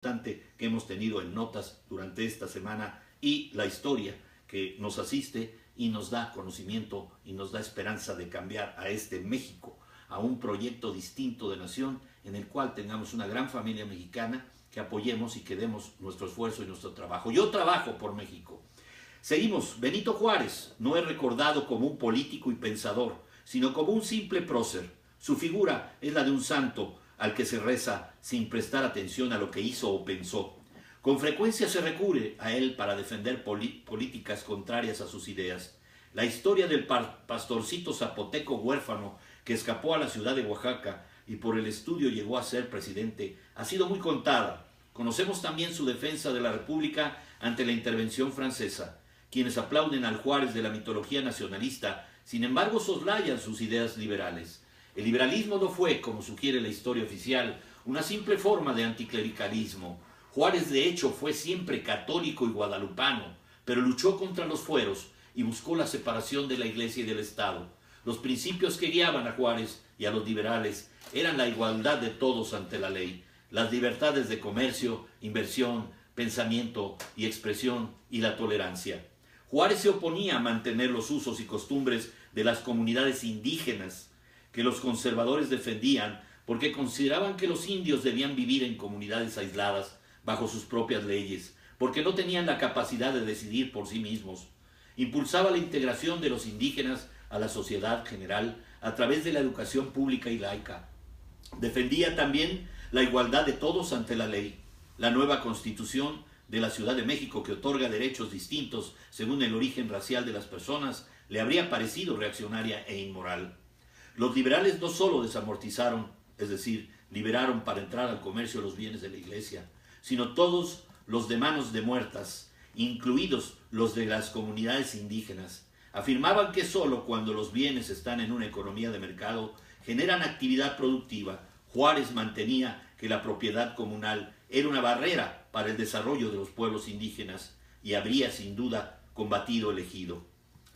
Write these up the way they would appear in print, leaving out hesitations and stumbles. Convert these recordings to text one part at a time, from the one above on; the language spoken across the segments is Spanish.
que hemos tenido en notas durante esta semana y la historia que nos asiste y nos da conocimiento y nos da esperanza de cambiar a este México, a un proyecto distinto de nación en el cual tengamos una gran familia mexicana que apoyemos y que demos nuestro esfuerzo y nuestro trabajo. Yo trabajo por México. Seguimos. Benito Juárez no es recordado como un político y pensador, sino como un simple prócer. Su figura es la de un santo al que se reza sin prestar atención a lo que hizo o pensó. Con frecuencia se recurre a él para defender políticas contrarias a sus ideas. La historia del pastorcito zapoteco huérfano que escapó a la ciudad de Oaxaca y por el estudio llegó a ser presidente ha sido muy contada. Conocemos también su defensa de la República ante la intervención francesa. Quienes aplauden al Juárez de la mitología nacionalista, sin embargo, soslayan sus ideas liberales. El liberalismo no fue, como sugiere la historia oficial, una simple forma de anticlericalismo. Juárez, de hecho, fue siempre católico y guadalupano, pero luchó contra los fueros y buscó la separación de la Iglesia y del Estado. Los principios que guiaban a Juárez y a los liberales eran la igualdad de todos ante la ley, las libertades de comercio, inversión, pensamiento y expresión y la tolerancia. Juárez se oponía a mantener los usos y costumbres de las comunidades indígenas que los conservadores defendían porque consideraban que los indios debían vivir en comunidades aisladas bajo sus propias leyes, porque no tenían la capacidad de decidir por sí mismos. Impulsaba la integración de los indígenas a la sociedad general a través de la educación pública y laica. Defendía también la igualdad de todos ante la ley. La nueva Constitución de la Ciudad de México, que otorga derechos distintos según el origen racial de las personas, le habría parecido reaccionaria e inmoral. Los liberales no solo desamortizaron, es decir, liberaron para entrar al comercio los bienes de la Iglesia, sino todos los de manos de muertas, incluidos los de las comunidades indígenas. Afirmaban que solo cuando los bienes están en una economía de mercado generan actividad productiva. Juárez mantenía que la propiedad comunal era una barrera para el desarrollo de los pueblos indígenas y habría sin duda combatido el ejido.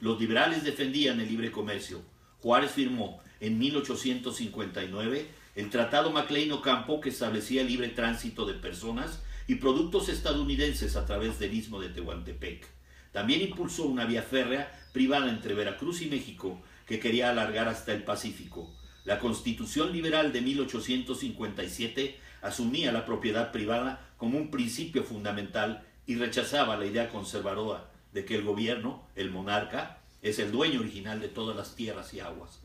Los liberales defendían el libre comercio. Juárez firmó en 1859 el Tratado MacLean-Ocampo que establecía el libre tránsito de personas y productos estadounidenses a través del Istmo de Tehuantepec. También impulsó una vía férrea privada entre Veracruz y México que quería alargar hasta el Pacífico. La Constitución Liberal de 1857 asumía la propiedad privada como un principio fundamental y rechazaba la idea conservadora de que el gobierno, el monarca, es el dueño original de todas las tierras y aguas.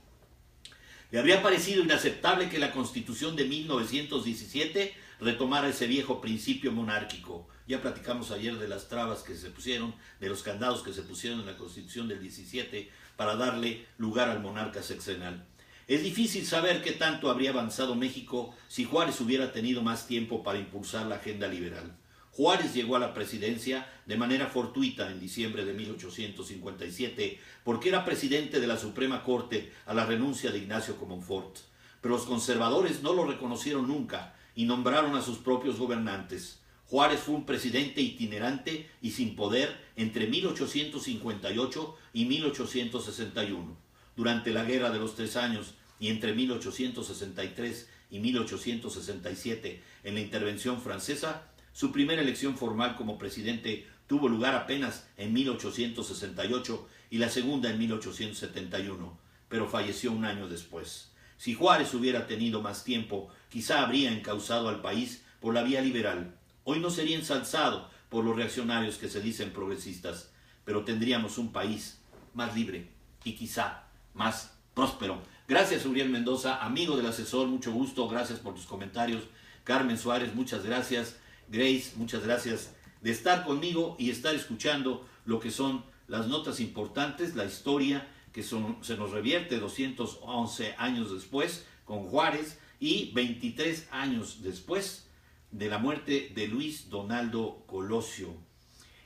Le habría parecido inaceptable que la Constitución de 1917 retomara ese viejo principio monárquico. Ya platicamos ayer de las trabas que se pusieron, de los candados que se pusieron en la Constitución del 17 para darle lugar al monarca sexenal. Es difícil saber qué tanto habría avanzado México si Juárez hubiera tenido más tiempo para impulsar la agenda liberal. Juárez llegó a la presidencia de manera fortuita en diciembre de 1857 porque era presidente de la Suprema Corte a la renuncia de Ignacio Comonfort. Pero los conservadores no lo reconocieron nunca y nombraron a sus propios gobernantes. Juárez fue un presidente itinerante y sin poder entre 1858 y 1861. Durante la Guerra de los 3 Años y entre 1863 y 1867 en la intervención francesa, su primera elección formal como presidente tuvo lugar apenas en 1868 y la segunda en 1871, pero falleció un año después. Si Juárez hubiera tenido más tiempo, quizá habría encauzado al país por la vía liberal. Hoy no sería ensalzado por los reaccionarios que se dicen progresistas, pero tendríamos un país más libre y quizá más próspero. Gracias, Uriel Mendoza, amigo del asesor, mucho gusto, gracias por tus comentarios. Carmen Suárez, muchas gracias. Grace, muchas gracias de estar conmigo y estar escuchando lo que son las notas importantes, la historia que se nos revierte 211 años después con Juárez y 23 años después de la muerte de Luis Donaldo Colosio.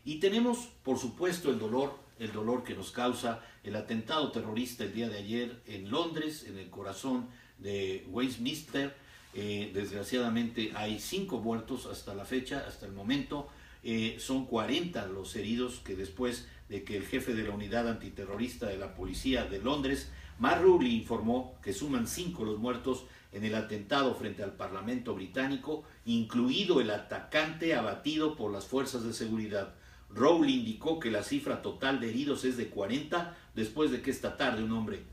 Y tenemos, por supuesto, el dolor que nos causa el atentado terrorista el día de ayer en Londres, en el corazón de Westminster. Desgraciadamente hay 5 muertos hasta la fecha, hasta el momento. Son 40 los heridos que después de que el jefe de la unidad antiterrorista de la policía de Londres, Mark Rowley, informó que suman 5 los muertos en el atentado frente al Parlamento británico, incluido el atacante abatido por las fuerzas de seguridad. Rowley indicó que la cifra total de heridos es de 40 después de que esta tarde un hombre,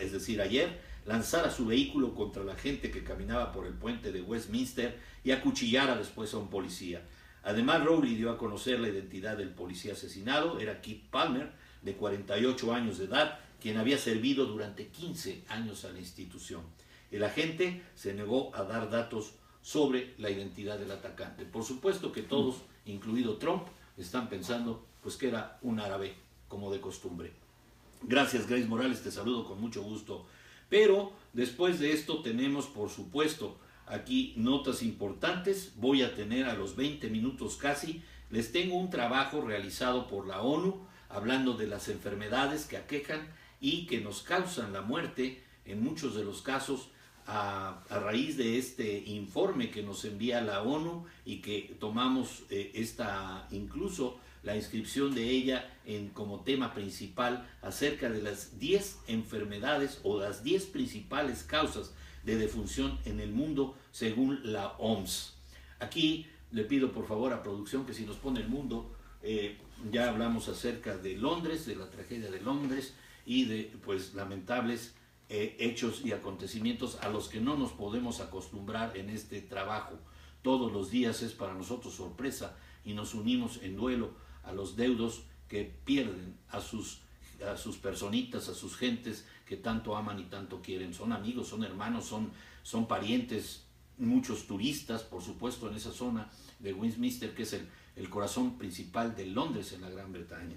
es decir, ayer, lanzara su vehículo contra la gente que caminaba por el puente de Westminster y acuchillara después a un policía. Además, Rowley dio a conocer la identidad del policía asesinado, era Keith Palmer, de 48 años de edad, quien había servido durante 15 años a la institución. El agente se negó a dar datos sobre la identidad del atacante. Por supuesto que todos, incluido Trump, están pensando pues que era un árabe, como de costumbre. Gracias, Grace Morales, te saludo con mucho gusto. Pero después de esto tenemos, por supuesto, aquí notas importantes. Voy a tener a los 20 minutos casi, les tengo un trabajo realizado por la ONU, hablando de las enfermedades que aquejan y que nos causan la muerte, en muchos de los casos, a raíz de este informe que nos envía la ONU y que tomamos incluso la inscripción de ella como tema principal acerca de las 10 enfermedades o las 10 principales causas de defunción en el mundo según la OMS. Aquí le pido por favor a producción que si nos pone el mundo, ya hablamos acerca de Londres, de la tragedia de Londres y de pues lamentables hechos y acontecimientos a los que no nos podemos acostumbrar en este trabajo. Todos los días es para nosotros sorpresa y nos unimos en duelo a los deudos que pierden a sus personitas, a sus gentes que tanto aman y tanto quieren. Son amigos, son hermanos, son parientes, muchos turistas, por supuesto, en esa zona de Westminster, que es el corazón principal de Londres en la Gran Bretaña.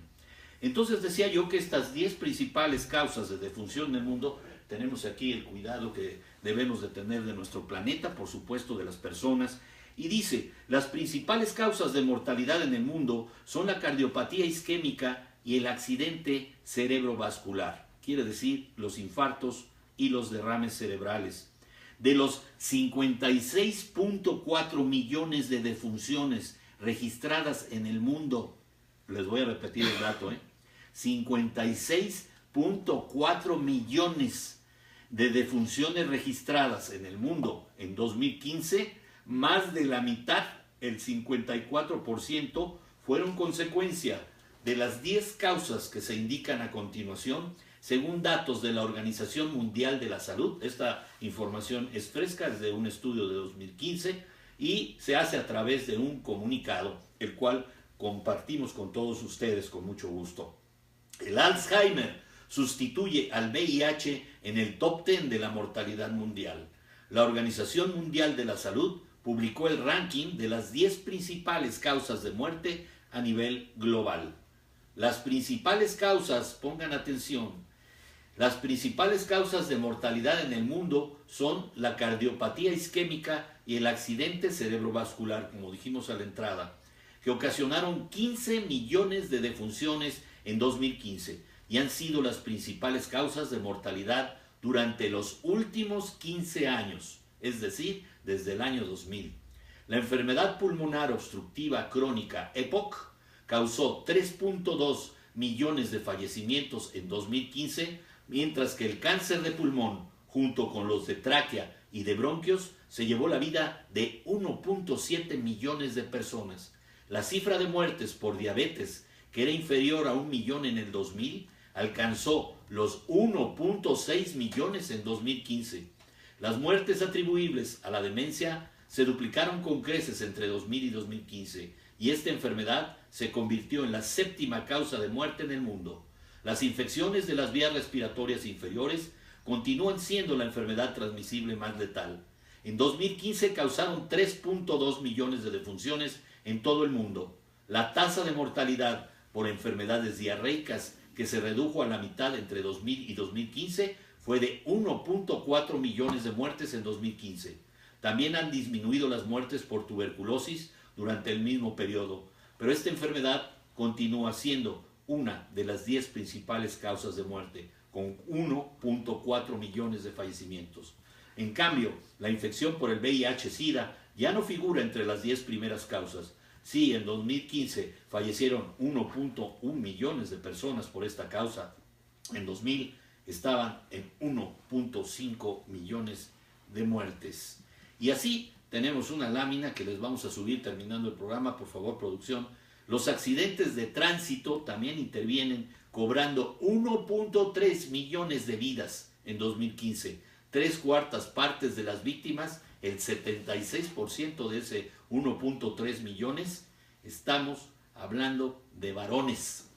Entonces decía yo que estas 10 principales causas de defunción en el mundo, tenemos aquí el cuidado que debemos de tener de nuestro planeta, por supuesto de las personas, y dice, las principales causas de mortalidad en el mundo son la cardiopatía isquémica y el accidente cerebrovascular, quiere decir los infartos y los derrames cerebrales. De los 56.4 millones de defunciones registradas en el mundo, les voy a repetir el dato, 56.4 millones de defunciones registradas en el mundo en 2015, más de la mitad, el 54%, fueron consecuencia de las 10 causas que se indican a continuación, según datos de la Organización Mundial de la Salud. Esta información es fresca, es de un estudio de 2015 y se hace a través de un comunicado, el cual compartimos con todos ustedes con mucho gusto. El Alzheimer sustituye al VIH en el top 10 de la mortalidad mundial. La Organización Mundial de la Salud publicó el ranking de las 10 principales causas de muerte a nivel global. Las principales causas, pongan atención, las principales causas de mortalidad en el mundo son la cardiopatía isquémica y el accidente cerebrovascular, como dijimos a la entrada, que ocasionaron 15 millones de defunciones en 2015 y han sido las principales causas de mortalidad durante los últimos 15 años, es decir, desde el año 2000. La enfermedad pulmonar obstructiva crónica, EPOC, causó 3.2 millones de fallecimientos en 2015, mientras que el cáncer de pulmón, junto con los de tráquea y de bronquios, se llevó la vida de 1.7 millones de personas. La cifra de muertes por diabetes, que era inferior a 1 millón en el 2000, alcanzó los 1.6 millones en 2015. Las muertes atribuibles a la demencia se duplicaron con creces entre 2000 y 2015, y esta enfermedad se convirtió en la 7ª causa de muerte en el mundo. Las infecciones de las vías respiratorias inferiores continúan siendo la enfermedad transmisible más letal. En 2015 causaron 3.2 millones de defunciones en todo el mundo. La tasa de mortalidad por enfermedades diarreicas, que se redujo a la mitad entre 2000 y 2015, fue de 1.4 millones de muertes en 2015. También han disminuido las muertes por tuberculosis durante el mismo periodo, pero esta enfermedad continúa siendo una de las 10 principales causas de muerte, con 1.4 millones de fallecimientos. En cambio, la infección por el VIH-Sida ya no figura entre las 10 primeras causas. Sí, en 2015 fallecieron 1.1 millones de personas por esta causa. En 2000 estaban en 1.5 millones de muertes. Y así tenemos una lámina que les vamos a subir terminando el programa, por favor, producción. Los accidentes de tránsito también intervienen cobrando 1.3 millones de vidas en 2015. 3/4 partes de las víctimas, el 76% de ese 1.3 millones, estamos hablando de varones.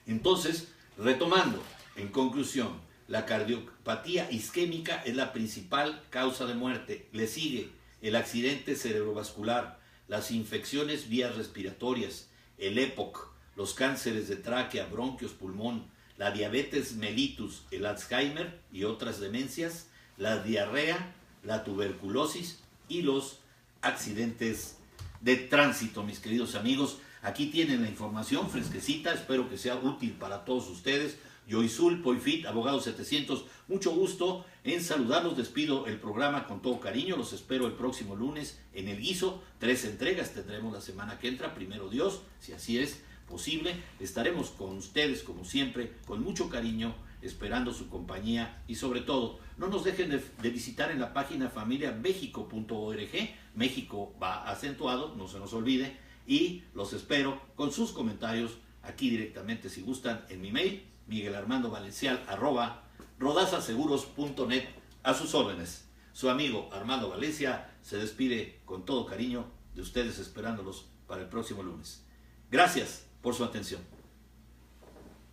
Entonces, retomando, en conclusión, la cardiopatía isquémica es la principal causa de muerte. Le sigue el accidente cerebrovascular, las infecciones vías respiratorias, el EPOC, los cánceres de tráquea, bronquios, pulmón, la diabetes mellitus, el Alzheimer y otras demencias, la diarrea, la tuberculosis y los accidentes de tránsito, mis queridos amigos. Aquí tienen la información fresquecita, espero que sea útil para todos ustedes. Yoizul Poifit, abogado 700, mucho gusto en saludarlos. Despido el programa con todo cariño. Los espero el próximo lunes en El Guiso. 3 entregas tendremos la semana que entra, primero Dios, si así es posible. Estaremos con ustedes como siempre, con mucho cariño, esperando su compañía y sobre todo, no nos dejen de visitar en la página familiamexico.org. México va acentuado, no se nos olvide, y los espero con sus comentarios aquí directamente si gustan en mi mail miguelarmandovalencial@rodasaseguros.net. A sus órdenes. Su amigo Armando Valencia se despide con todo cariño de ustedes, esperándolos para el próximo lunes. Gracias por su atención.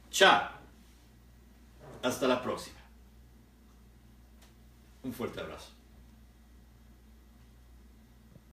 Chao. Hasta la próxima. Un fuerte abrazo.